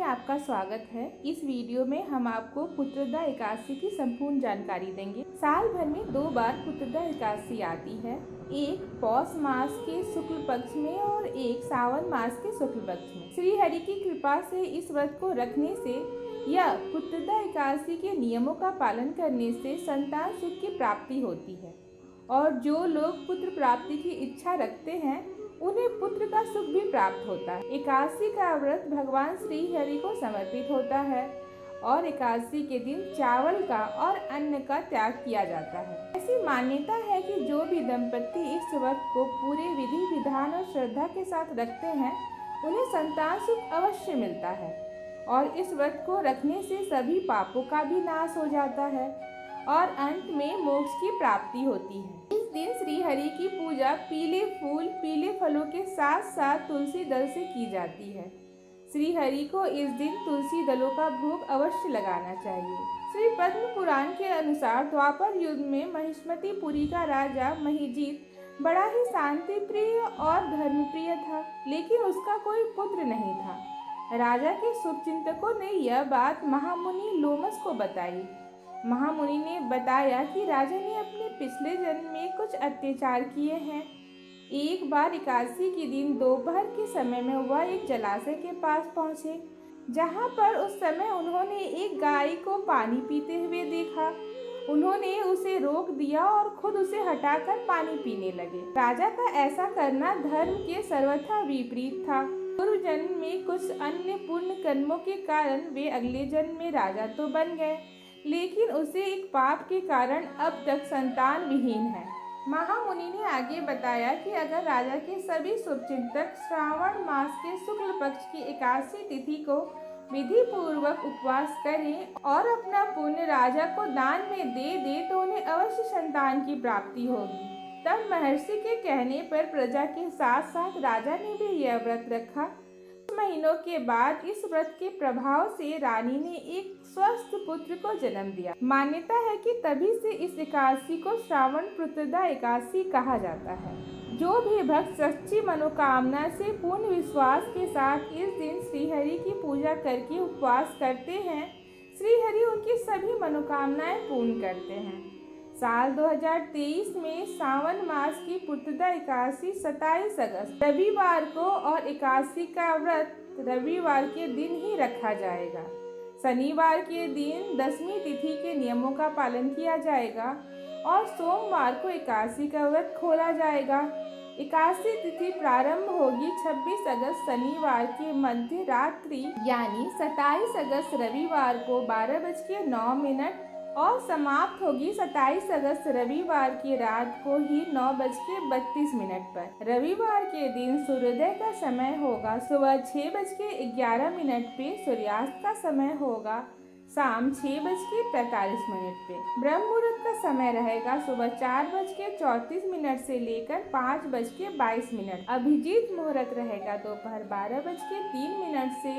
आपका स्वागत है। इस वीडियो में हम आपको पुत्रदा एकादशी की संपूर्ण जानकारी देंगे। साल भर में 2 बार पुत्रदा एकादशी आती है, एक पौष मास के शुक्ल पक्ष में और एक सावन मास के शुक्ल पक्ष में। श्री हरि की कृपा से इस व्रत को रखने से या पुत्रदा एकादशी के नियमों का पालन करने से संतान सुख की प्राप्ति होती है और जो लोग पुत्र प्राप्ति की इच्छा रखते हैं उन्हें पुत्र का सुख भी प्राप्त होता है। एकादशी का व्रत भगवान श्री हरि को समर्पित होता है और एकादशी के दिन चावल का और अन्न का त्याग किया जाता है। ऐसी मान्यता है कि जो भी दंपति इस व्रत को पूरे विधि विधान और श्रद्धा के साथ रखते हैं उन्हें संतान सुख अवश्य मिलता है और इस व्रत को रखने से सभी पापों का भी नाश हो जाता है और अंत में मोक्ष की प्राप्ति होती है। इस दिन श्री हरि की पूजा पीले फूल पीले फलों के साथ साथ तुलसी दल से की जाती है। श्री हरि को इस दिन तुलसी दलों का भोग अवश्य लगाना चाहिए। श्री पद्म पुराण के अनुसार द्वापर युग में महिष्मतिपुरी का राजा महिजीत बड़ा ही शांति प्रिय और धर्मप्रिय था, लेकिन उसका कोई पुत्र नहीं था। राजा के शुभचिंतकों ने यह बात महामुनि लोमस को बताई। महामुनि ने बताया कि राजा ने अपने पिछले जन्म में कुछ अत्याचार किए हैं। एक बार एकादशी के दिन दोपहर के समय में वह एक जलाशय के पास पहुंचे, जहां पर उस समय उन्होंने एक गाय को पानी पीते हुए देखा। उन्होंने उसे रोक दिया और खुद उसे हटाकर पानी पीने लगे। राजा का ऐसा करना धर्म के सर्वथा विपरीत था। पूर्व जन्म में कुछ अन्य पुण्य कर्मों के कारण वे अगले जन्म में राजा तो बन गए, लेकिन उसे एक पाप के कारण अब तक संतान विहीन है। महामुनि ने आगे बताया कि अगर राजा के सभी शुभचिंतक श्रावण मास के शुक्ल पक्ष की एकादशी तिथि को विधि पूर्वक उपवास करें और अपना पुण्य राजा को दान में दे दे तो उन्हें अवश्य संतान की प्राप्ति होगी। तब महर्षि के कहने पर प्रजा के साथ साथ राजा ने भी यह व्रत रखा। महीनों के बाद इस व्रत के प्रभाव से रानी ने एक स्वस्थ पुत्र को जन्म दिया। मान्यता है कि तभी से इस एकादशी को श्रावण पुत्रदा एकादशी कहा जाता है। जो भी भक्त सच्ची मनोकामना से पूर्ण विश्वास के साथ इस दिन श्री हरि की पूजा करके उपवास करते हैं, श्री हरि उनकी सभी मनोकामनाएं पूर्ण करते हैं। साल 2023 में सावन मास की पुत्रदा एकादशी 27 अगस्त रविवार को और एकादशी का व्रत रविवार के दिन ही रखा जाएगा। शनिवार के दिन दशमी तिथि के नियमों का पालन किया जाएगा और सोमवार को एकादशी का व्रत खोला जाएगा। एकादशी तिथि प्रारंभ होगी 26 अगस्त शनिवार के मध्य रात्रि यानी 27 अगस्त रविवार को 12:09 और समाप्त होगी 27 अगस्त रविवार की रात को ही 9:32 पर। रविवार के दिन सूर्योदय का समय होगा सुबह 6:11 पे, सूर्यास्त का समय होगा शाम 6:45 पे। ब्रह्म मुहूर्त का समय रहेगा सुबह 4:34 से लेकर 5:22। अभिजीत मुहूर्त रहेगा दोपहर 12:03 से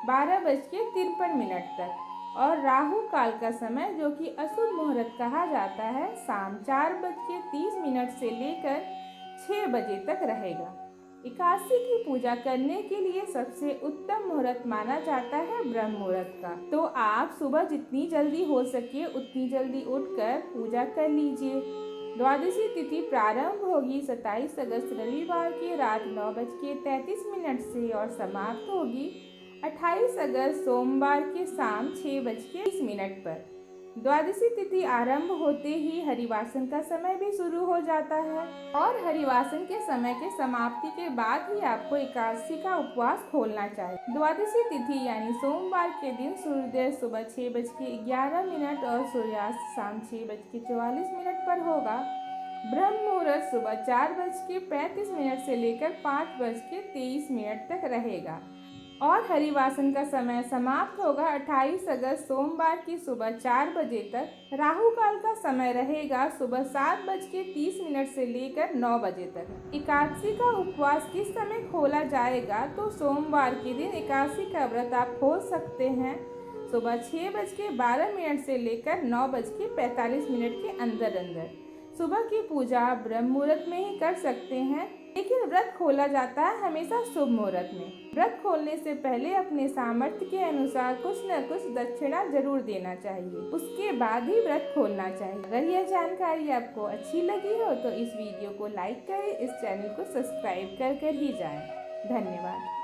12:53 तक और राहु काल का समय जो कि अशुभ मुहूर्त कहा जाता है शाम 4:30 से लेकर 6 बजे तक रहेगा। एकादशी की पूजा करने के लिए सबसे उत्तम मुहूर्त माना जाता है ब्रह्म मुहूर्त का। तो आप सुबह जितनी जल्दी हो सके उतनी जल्दी उठकर पूजा कर लीजिए। द्वादशी तिथि प्रारंभ होगी 27 अगस्त रविवार की रात 9:33 से और समाप्त होगी 28 अगस्त सोमवार के शाम 6:20 पर। द्वादशी तिथि आरंभ होते ही हरिवासन का समय भी शुरू हो जाता है और हरिवासन के समय के समाप्ति के बाद ही आपको एकादशी का उपवास खोलना चाहिए। द्वादशी तिथि यानी सोमवार के दिन सूर्योदय सुबह 6:11 और सूर्यास्त शाम 6:44 पर होगा। ब्रह्म मुहूर्त सुबह 4:35 से लेकर 5:23 तक रहेगा और हरिवासन का समय समाप्त होगा 28 अगस्त सोमवार की सुबह 4 बजे तक। राहु काल का समय रहेगा सुबह 7:30 से लेकर 9 बजे तक। एकादशी का उपवास किस समय खोला जाएगा तो सोमवार के दिन एकादशी का व्रत आप खोल सकते हैं सुबह 6:12 से लेकर 9:45 के अंदर। सुबह की पूजा आप ब्रह्म मुहूर्त में ही कर सकते हैं लेकिन व्रत खोला जाता है हमेशा शुभ मुहूर्त में। व्रत खोलने से पहले अपने सामर्थ्य के अनुसार कुछ न कुछ दक्षिणा जरूर देना चाहिए, उसके बाद ही व्रत खोलना चाहिए। अगर यह जानकारी आपको अच्छी लगी हो तो इस वीडियो को लाइक करें, इस चैनल को सब्सक्राइब कर ही जाएं। धन्यवाद।